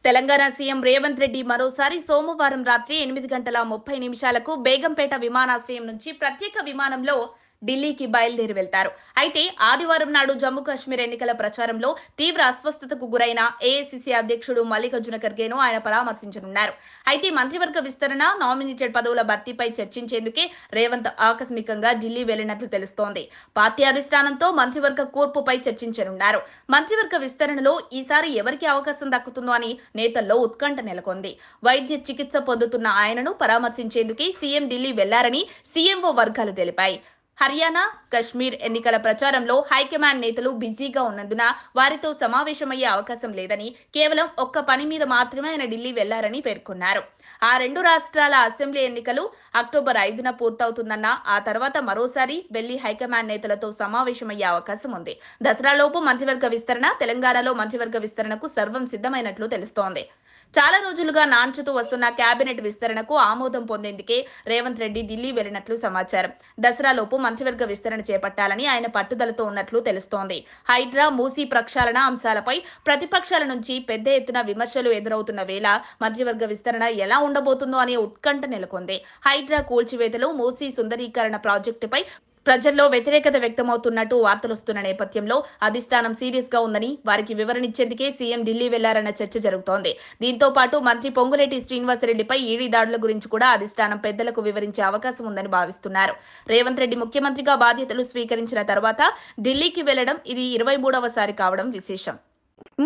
Telangana CM Revanth Reddy మరోసారి సోమవారం రాత్రి 8:30 బేగంపేట విమానాశ్రయం నుంచి ప్రత్యేక విమానంలో ఢిల్లీకి బయలుదేరి వెళ్తారు. అయితే ఆదివారం నాడు జమ్మూ కాశ్మీర్ ఎన్నికల ప్రచారంలో తీవ్ర అస్వస్థతకు గురైన ఏఐసీసీ అధ్యక్షుడు మల్లికార్జున ఖర్గేను ఆయన పరామర్శించనున్నారు. అయితే మంత్రివర్గ విస్తరణ, నామినేటెడ్ పదవుల భర్తీపై చర్చించేందుకే రేవంత్ ఆకస్మికంగా ఢిల్లీ వెళ్లినట్లు తెలుస్తోంది. పార్టీ అధిష్టానంతో మంత్రివర్గ కూర్పుపై చర్చించనున్నారు. మంత్రివర్గ విస్తరణలో ఈసారి ఎవరికి అవకాశం దక్కుతుందో అని నేతల్లో ఉత్కంఠ నెలకొంది. వైద్య చికిత్స పొందుతున్న ఆయనను పరామర్శించేందుకే సీఎం ఢిల్లీ వెళ్లారని సీఎంఓ వర్గాలు తెలిపాయి. హర్యానా, కశ్మీర్ ఎన్నికల ప్రచారంలో హైకమాండ్ నేతలు బిజీగా ఉన్నందున వారితో సమావేశమయ్యే అవకాశం లేదని, కేవలం ఒక్క పని మీద మాత్రమే ఆయన ఢిల్లీ వెళ్లారని పేర్కొన్నారు. ఆ రెండు రాష్ట్రాల అసెంబ్లీ ఎన్నికలు అక్టోబర్ 5న పూర్తవుతుందన్న ఆ తర్వాత మరోసారి వెళ్లి హైకమాండ్ నేతలతో సమావేశమయ్యే అవకాశం ఉంది. దసరాలోపు మంత్రివర్గ విస్తరణ, తెలంగాణలో మంత్రివర్గ విస్తరణకు సర్వం సిద్ధమైనట్లు తెలుస్తోంది. చాలా రోజులుగా నాంచుతూ వస్తున్న కేబినెట్ విస్తరణకు ఆమోదం పొందేందుకే రేవంత్ రెడ్డి ఢిల్లీ వెళ్లినట్లు సమాచారం. దసరాలోపు మంత్రివర్గ విస్తరణ చేపట్టాలని ఆయన పట్టుదలతో ఉన్నట్లు తెలుస్తోంది. హైడ్రా, మూసీ ప్రక్షాళన అంశాలపై ప్రతిపక్షాల నుంచి పెద్ద ఎత్తున విమర్శలు ఎదురవుతున్న వేళ మంత్రివర్గ విస్తరణ ఎలా ఉండబోతుందో అనే ఉత్కంఠ నెలకొంది. హైడ్రా కూల్చివేతలు, మూసీ సుందరీకరణ ప్రాజెక్టుపై ప్రజల్లో వ్యతిరేకత వ్యక్తమవుతున్నట్టు వార్తలొస్తున్న నేపథ్యంలో అధిష్టానం సీరియస్ గా ఉందని, వారికి వివరణిచ్చేందుకే సీఎం ఢిల్లీ వెళ్లారన్న చర్చ జరుగుతోంది. దీంతో పాటు మంత్రి పొంగులేటి శ్రీనివాసరెడ్డిపై ఈడీ దాడుల గురించి కూడా అధిష్టానం పెద్దలకు వివరించే అవకాశం ఉందని భావిస్తున్నారు. రేవంత్ రెడ్డి ముఖ్యమంత్రిగా బాధ్యతలు స్వీకరించిన తర్వాత ఢిల్లీకి వెళ్లడం ఇది 23వసారి కావడం విశేషం.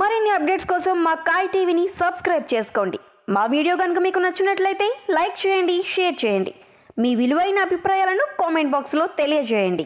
మరిన్ని అప్డేట్స్ కోసం మా కాయ్ టీవీని సబ్స్క్రైబ్ చేసుకోండి. మా వీడియో కనుక మీకు నచ్చినట్లయితే లైక్ చేయండి, షేర్ చేయండి. మీ విలువైన అభిప్రాయాలను కామెంట్ బాక్స్లో తెలియజేయండి.